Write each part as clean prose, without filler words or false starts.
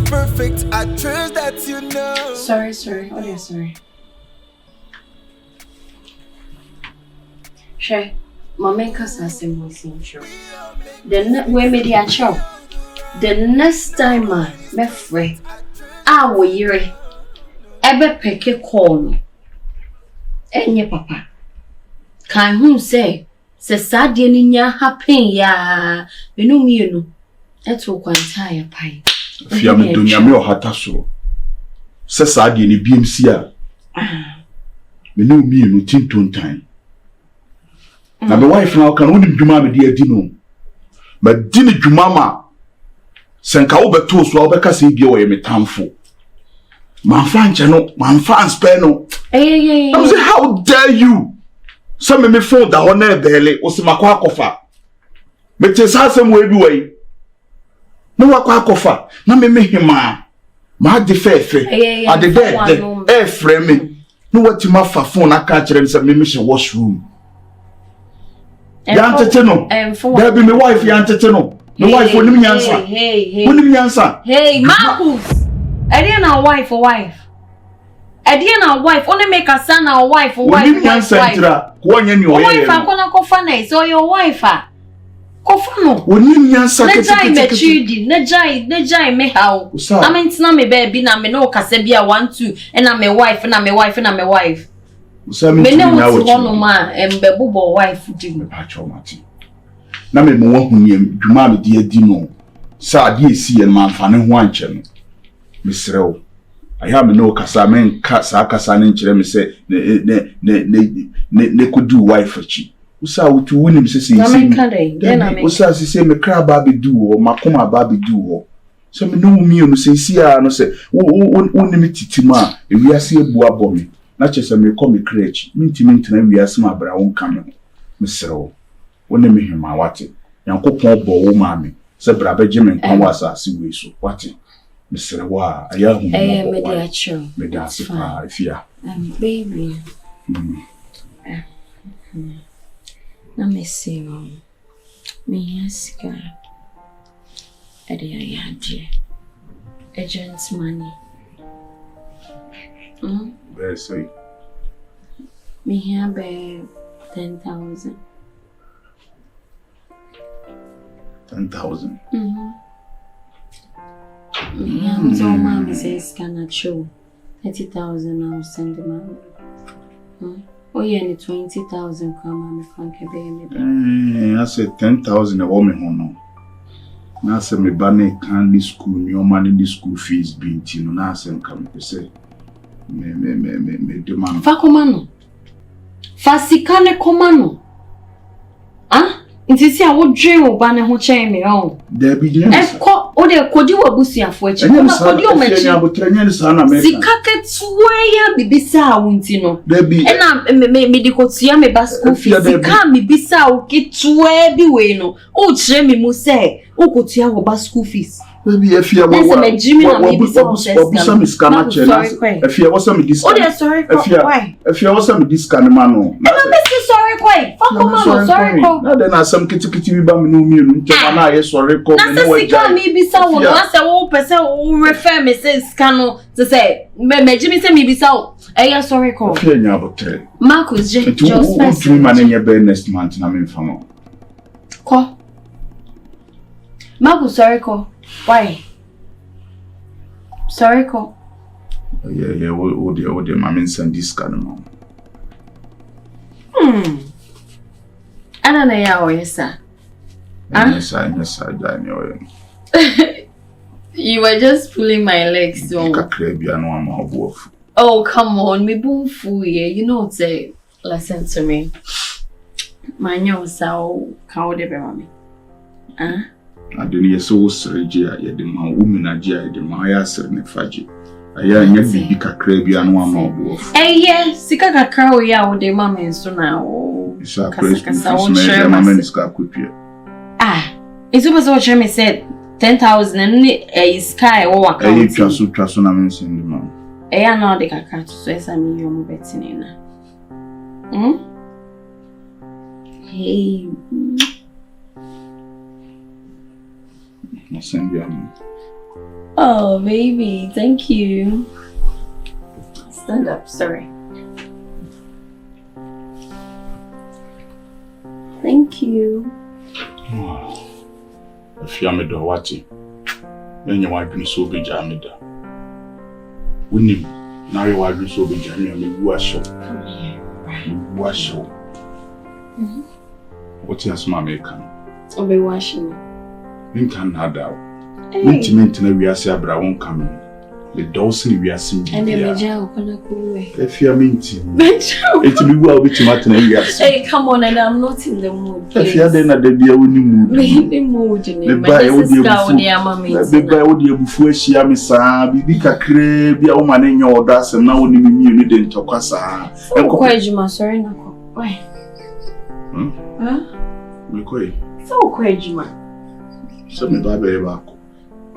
perfect actress that you know. Sorry. Oh, yeah, sorry. Sure. Mama casa was in show. Then we made a show. The next time, my friend, I will hear it. Ebe peke call me. Enye papa. Kan who say sadie ni nya happen ya. Enu mi no. Eto kwanta ya pai. Fia me dunya me ohata so. Se sadie ni BMC a. Me no mi no tintontan. Na me wife na kan woni dwuma me de adi no. Ma di ni dwuma ma. Senka wo beto so wo beka se bia wo ye metamfo. Manfa nche no, manfa spare no. Hey. I'm saying, how dare you? Some me phone da hona ebele, o se makwa akofa. Me te sa asem we bi we. No wakwa akofa. Na me hima. Ma de fefe. Ade de frame me. No what you ma fa phone aka kire se me she washroom. Ya ntete no. There be my wife ya ntete no. My wife onim nyansa. Hey. Onim nyansa. Hey, Marcus. Edi na wife. Edi na wife. Only make a son na wife. Onim nyansa ntira. Ko nya ni oye. Wife akona kofa na so your wife a. Kofa no. Onim nyansa kete. Nejai me how. I mean tina me baby na me no kase bia 1 2 and na me wife. Me ne wo ti wono ma embebubo wife di me pa chomati. Na me mo hu nyem dwuma me de adi no. Sa ade esi en manfa ne ho anche no. Misrew. Aya me no kasa men kasa ne nkyere me se ne kodu wife achi. Usa wutu wunim se se isi. Usa se me kra ba be du ho makoma ba be du ho. So me no mi no se isi a no se wonim titima ewiase ebu abo me. Na chese me ko me kra achi. Mintimi ntena wiase ma bra won ka me ho. Misrew. Wonim hema wate. Yankopon bo wo ma me. Se bra be je me nkan wasa ase we so wate. Mr. Wa, I am mediacho. Medasipa, Fia. Baby. Let me see. Me ask agent's money. Very sweet. Me have 10,000. 10,000. So mom says cannot show 30,000 I'll send him out. Oh yeah, 20,000 come and me. I said 10,000 a woman no. Na say me bane can this school new money the school fees being tino na say come say me demand. Fa komano. Fa sikane komano. Ah? Nti si a wo dwen wo ba ne ho chen me on. There be yes. O de kodi wo busuafo achi. Ona kodi o machi. Sikake tuwe ya bibisa wo nti no. Ena me di kotua me ba school fees. Sika me bisa wo kitwe bi we no. O kire me mu say o kotua wo ba school fees. Baby efia wo wo me scam channel. Efia wo some this. O de sorry ko. Efia wo some this can man no. Sorry kwai. Fa sorry ko. Na then asam kitikiti bi ba me no mi no nche na ye sorry ko me no we. Na me bisa wo no ase wo pese wo refer me say scano to say me jimi say me bisa wo. Sorry ko. Efia nya botre. Marcus just first. Man nya be next month na me famo. Ko. Marcus sorry ko. Why? Sorry ko. Yeah, what the mama send this kind of mom. I don't know ya o yesa. Yes, I know. You were just pulling my legs on. Oh, come on, me boom fool ye. You know say listen to me. My nose so can de be me. I didn't so serge ya de ma woman agia de ma ya ser ne faji. Aya nya bibi kakra bia no ama obo. Yes, sika kakra o ya o de mama enso na o. Isa kasa o share mama ni ska kwetue. It's supposed to me said 10,000 and is sky or account. Twa so na men send ma. Na de kakra so esa mi yo mo betini na. Hey. Na send ya mo. Oh, baby, thank you. Stand up, sorry. Thank you. If you are me, watching, then you want to so be jammed. Winning, now you want to so be jammed, and you are show. Come here. You are show. What is my making? I'll be washing. You can't have that. Intimate we are saying, but I won't come in. The dozen we are seeing. And the major open a cool way. If you are minting, it will be well with Martin. Hey, come on, and I'm not in the mood. If you are then at the beer mood, maybe mood in it. Buy what you before she am be crab, your woman in your dust, and now only me didn't talk us. Quite you, my sorry, why? So quite you, man. Something very back.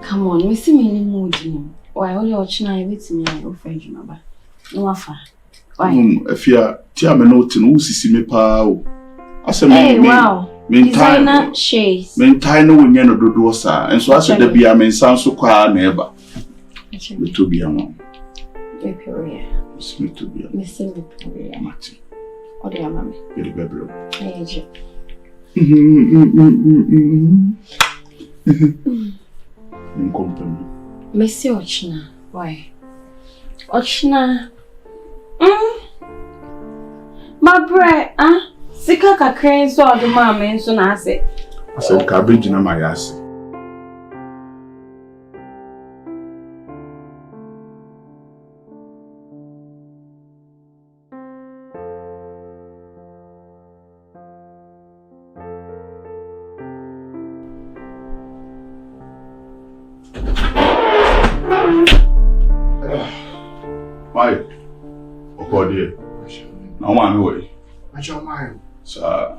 Come on, we see me in the mood. Why only watching I with me and your friend, you know, no affair. Why? If you are Tiaman Notin, who sees me pow. I said, hey, wow. Meantime, shades. Meantime, no one do dosa, and so I said, the beer may sound so quiet, never. It will be a mom. Miss me to be a missing the Marty. Or the mammy. Very bedroom. Company. Missy Ochna, why? Ochna. My bread, Sika crane saw the mammy, so I said, cabbage in my ass. Why? Oh, dear. No one way. I shall mind. Sir.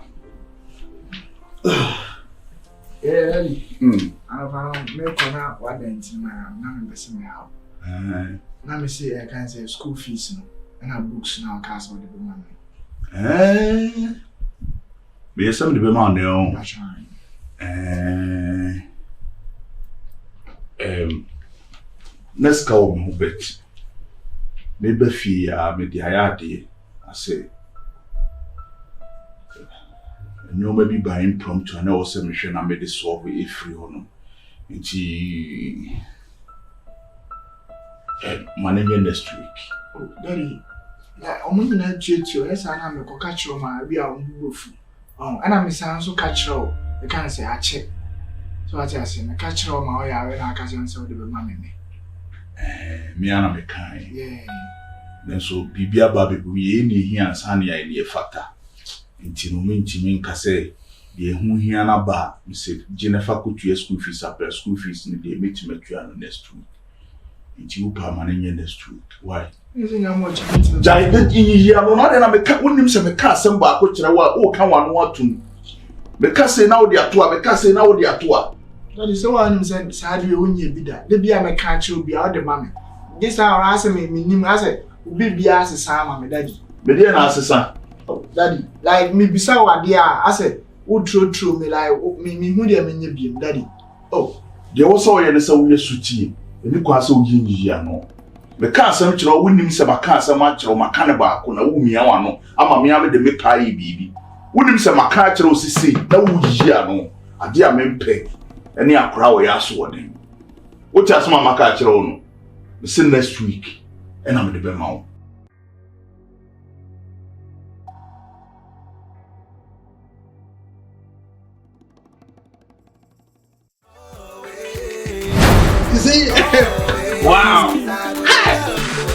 Yeah, I found make on out what then to my non-embassy now. Now, me see, I can say school fees and our books now cast with the money. Be some of the man now. I shine. Let's go move it. Maybe fear me the hayati. I say. No, maybe by impromptu, and also mission I made this solve with a free honor. Into managing next week. Oh, Daddy, like, I'm going to treat you as I am a catch your man. We are on roof. Oh, and I'm so catch you. I can't say I check. So I just say, I catch your man. I will catch you so the mammy. Me and I'm a kind. Yeah. Then so, Bibia Baby, we ain't here and Sunny idea factor. Until me say the who here na ba me said Jennifer could to school fees up school fees in the meet me next week. Until permanent next week. Why? Isn't how much Jai that in here no na na me ka wonim se me ka sem ba ko kire wa o ka wanu atum. Me ka say na wo de atoa me ka say na wo de atoa. That is so one said sad we only be that. The be I catch you be out the mammy. This hour ask me nim I said be as sama me daddy. Me dey na asesa. Daddy, like me bisa wa dia, I said, "Who true me like me who dey me nyebiem, daddy." Oh, there was so ye say we suti. Eni kwa say we yi ano. Me ka asem kire wo nim se ba ka asem a kire ma ka ne ba ko na wo mia wa no. Ama me am de me pa yi bibi. Wo nim se ma ka kire o sisi na wo yi ano. Ade a me mpe. Eni akora wo ya so woden. Wo ti asem ma ka kire wo no. Me say next week. And I'm the be ma wo. Wow.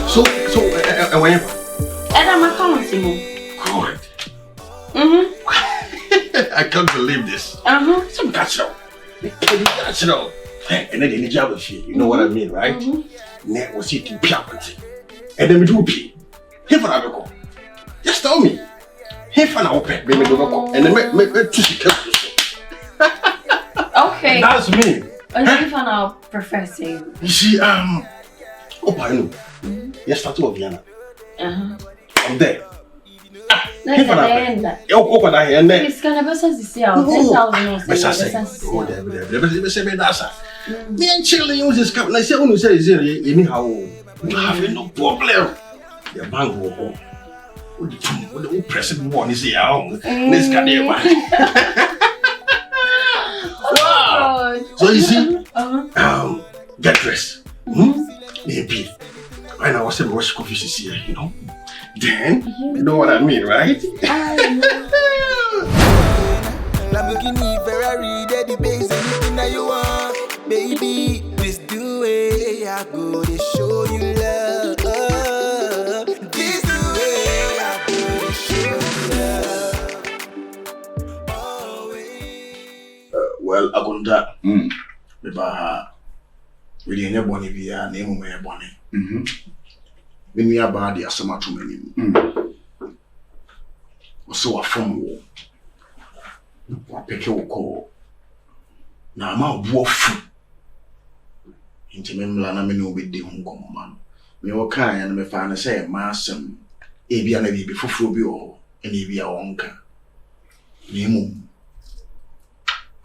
So, when and I'm a country. Good. I can't believe this. Some natural. Natural. And then the job of you know what I mean, right? Net was eating piapati. And then we do pee. Here for go. Just tell me. Here for now, baby, go. And then make okay. That's me. And if I'm professing. You see, I know. Yes, start to Vienna. I'm there. Let's end that. Eu vou dar ainda. It's gonna be so easy. 10,000. Mas assim, oh, deve ser pedaça. Me chilling uses cap. Like say unu say is anyhow. You have no problem. The bank will go. What the president one is here? Let's get there, man. Wow. So you see, get dressed. Maybe. Right now, what's the rush coffee is here, you know? Then, you know what I mean, right? Lamborghini, Ferrari, daddy, base, anything that you want, baby. This the way I go to show you love. This the way I go to show you love. Always. Well, Agonda, Beba, we didn't have one via name of my bonnet. When we are bad, there are so much many. So a phone war. I pick your call. Now I'm out wolf. Into Memlana, me no be the home man. Me okay, and me find a say, Massam, Abia, and a before Frubio, and Abia Onka. Nemo.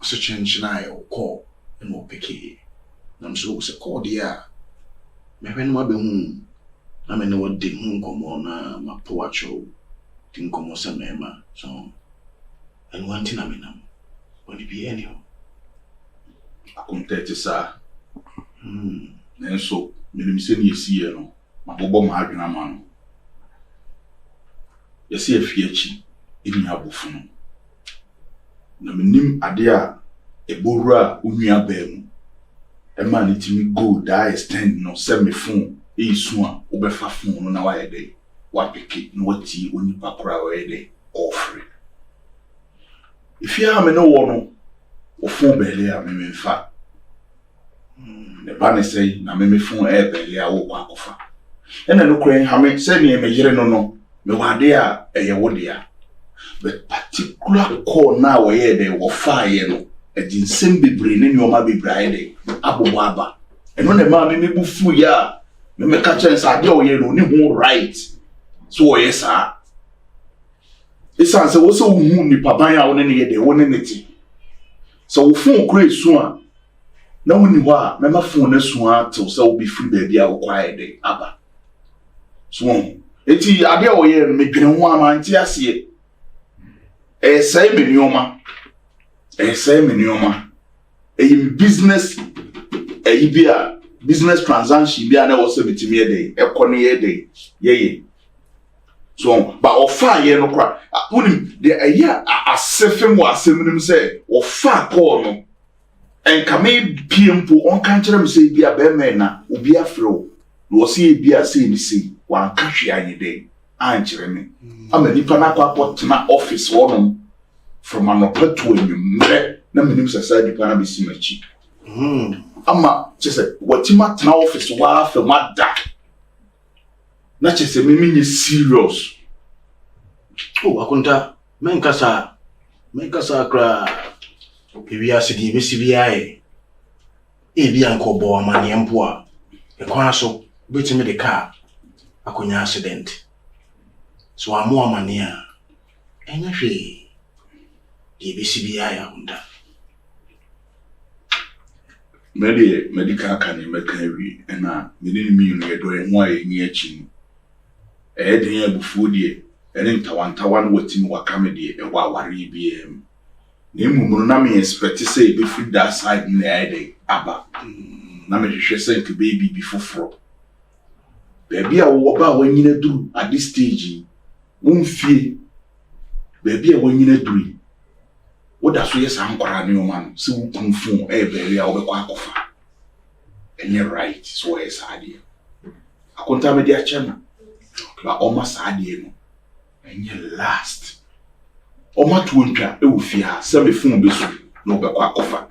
Such an I or call, and more picky. I'm so called dear. Me when my be I mean, what did come on my poor show? Didn't come on some member, so. And one thing I mean, when it be anyhow. I couldn't tell you, sir. And so, me say you see, you know, my bobo margin a man. You see a fiachi, even your buffon. Na minim adea e borua unua bam. E man it me go die stand no send me phone. Isu a obefa phone no na wa yede wa pick no wati onipa kora wa yede ofre if you am no wo no o phone bele a me mfa ne ba ne say na me phone e bele a wo kwa kofa e na no kwen ha me say ne me yire no me wade a eye wo dia but particular call na wo yede wo fa ye no e jinsem bebre ne nyoma bebre ayede abobo aba eno ne ma me bufu ya me make a chance ade o ye no ni hu right so yes sir isanse wo so hu ni paban a wo ne ye de wo ne neti so wo fun kura esu a na wo ni ho a me ma fun na su a to so wo be free baby a wo kwae de aba so eti ade o ye no me dwene ho ama nti ase say me nioma e business e bia business transaction bi na wo se bitimi e dey e kone ye dey ye so ba ofa ye no kwa unim de aya asefem wa asemnim se ofa call no enka me piempo on kan kire me se bia be me na obi afro no wo se bia se ni se wa ka hwe anye dey an kire me ama nipa na kwa potna office wonom from anopa to enwumre na menim society pa na be si machi ama chese watima tena office wa fa mada na chese me serious akunta men kasa kra ebi asidi be sibiae ebi anko bo amane mpo a e kwa so betimi de car akonya accident so amu amane a enya hwe ebi sibiae akunta medical can make every and me didn't mean we do why near chin e dey abufu die ene ntawantawan watim wakame die e wa ware biem na emumuru na me expect say be free that side na e dey aba na me hwehwe say to baby be foforo baby a wo ba wanyina duru at this stage wonfie baby a wanyina duru What does we say? Ankwara ni oman si wukunfu e beri a obekwa akofa. Enye right so e saade. Akonta me dia chena. Ba oma saade no. Enye last. Oma tuontwa e wo fia se me fun besu no obekwa akofa.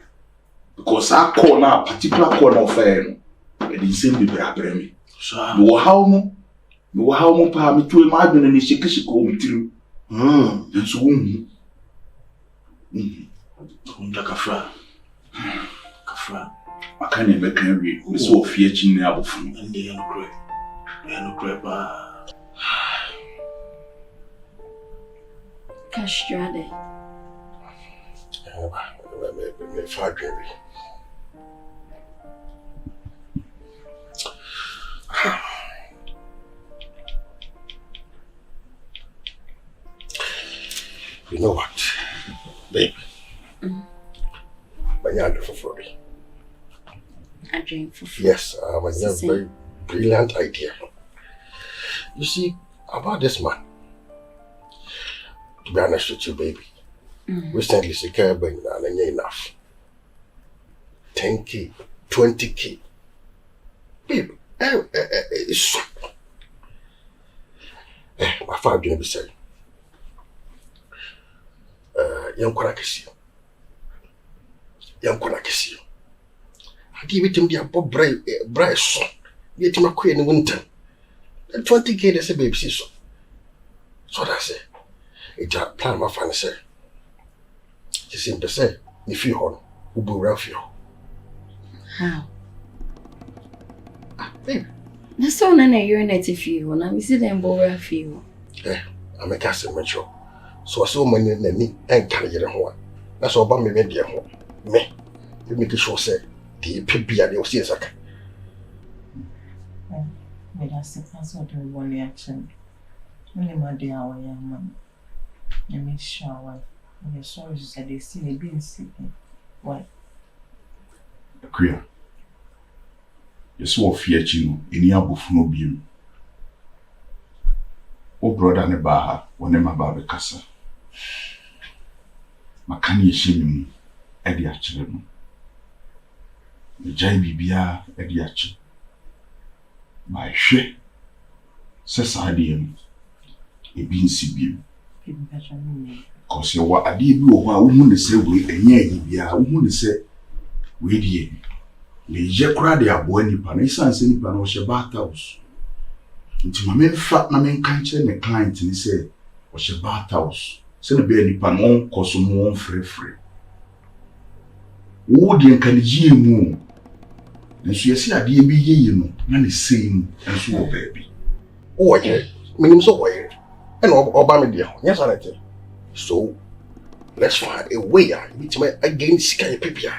Because I call na particular call no fair no. E di nsem bi bra me. So wo hawo mo pa me tuwe ma adwene ni shikishiko o mitirim. Nso wo Kafra. I can't even carry this whole fear chin now from and the Castrade. You know what, babe? But you're for free. I drink for free. Yes, I have a very brilliant idea. You see, about this man, to be honest with you, baby, recently secured by enough. 10K, 20K. Babe, it's my father didn't be saying. Young Korakisi. I give it him the above bright son. Get him a queen in winter. 20K, they say, baby, so. So that's it. It's a plan my fan say. She seemed to say, if you hold, who will rough you. How? Baby. That's all you're in it if you want. I'm sitting over for you. I'm a castle mature. So I saw many and carry your home. That's all about me, maybe a home. Me, you make sure, say, the people are the Osaa'S. But that's the first of one reaction. Only my dear, our young man. I make sure when you're sorry, you said they see me being sick. Why? Queer. You saw fear chino, any abufuno beam. Oh, brother, ne baha, when I'm about the casa. Makani shimmy, Eddie Achilemo. The Jai Bibia, Eddie Achil. My she says I didn't a bean sibium. Cause you were a dear blue, a woman to say we a year, a woman to say, we dear. Le Jacradi are boy Panisa and Senipan or Shabat house. Until my men fat na men can't change a client and he said, or Shabat house. Send a baby panon, cause some one free. Woody can ye moon. And she said, I dear be ye, you know, and the same and so baby. Oh, yeah, meaning so weird. And Obama, dear, yes, I did. So let's find a way which may again sky people.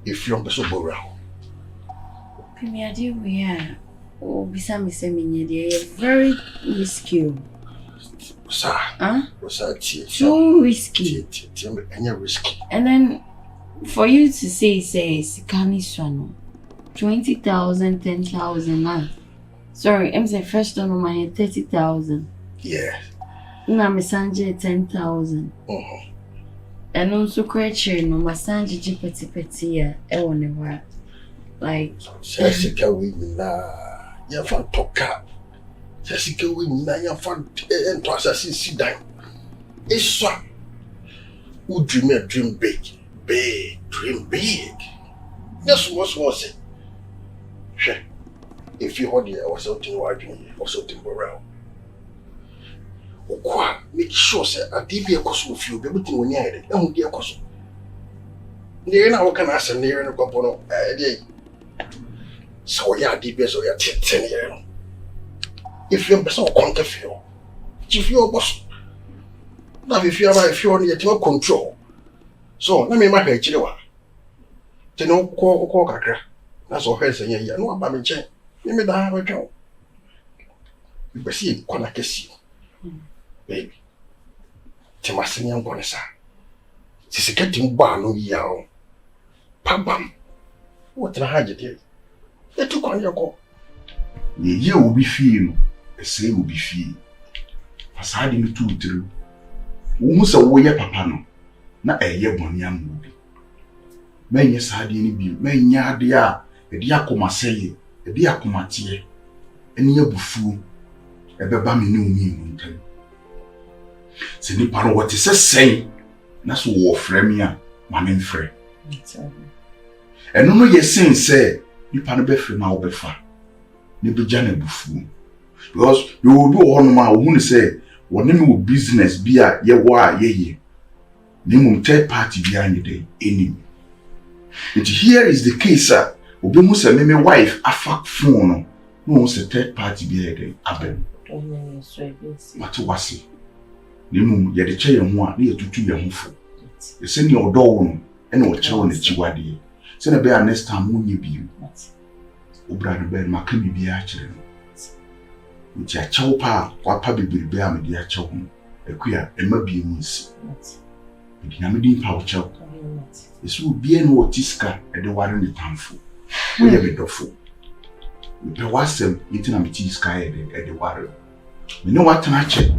If you're so around. Premier, dear, we are. Oh, beside me, saying, they're very risky. Sir, so risky. Risky. And then for you to say, Sikani Swano, 20,000, 10,000. Sorry, I'm saying first on my head 30,000. Yeah. Now my Sanje 10,000. And also creature no my Sanje petty never like Jessica Wina, you're fan talker. Jessica Wina, you're fan and to assassin sit down. It's so. Who dream big? Dream big. That's what was it. Sure. If you hold here, or something watching or something around. Make sure, sir, a DB cost of you, be able to near it, and dear cost. Near now, can ask him near a couple of day. So, yeah, DBS or your 10 years. If you're so contact if you're boss. Now, if you're your control. So, let me make a chill. Then no call Kakra. That's all her saying, yeah, no, I'm chain. Let me die with you. You perceive, Kona kiss you. Baby. Timasini and Gonessa. She's getting one no yao. Pam. What did I hide it? They took on your call. The year will be feeling, a say will be feeling. Aside in the 2 3. Almost a way papa. Not a year 1 young movie. Men yes, I didn't be, men ya dear, a diacoma say, a diacomatie, and ye buffoo, a babami no me. Send the paro what is a saying, that's war fremia, my main friend. And no yes saying, say, you panabe from our befa, never jana buffoo. Because you will do on my own say, what name of business be a ye wa ye. Name third party behind the day, enemy. And here is the case, sir. Obemus a meme wife, a fuck phone. No one's a third party behind the aben. What was it? Nemu ye de che ye ho a na ye tutu ye ho fo. E se ne odo wo no e na o kire na chiwade. Se na be a next time wo nye bi. Obra no be ma ka bibi a kire no. Nti a chewo pa wa pa bibiri be a me de a chewo ho. Ekuya e ma bi mu nsi. Ndi na me din pa wo chewo. Esu bie no otiska e de ware ne tamfo. Wo ye be dofo. Me pe wasem yiti na me tiska e de ware. Me no watena che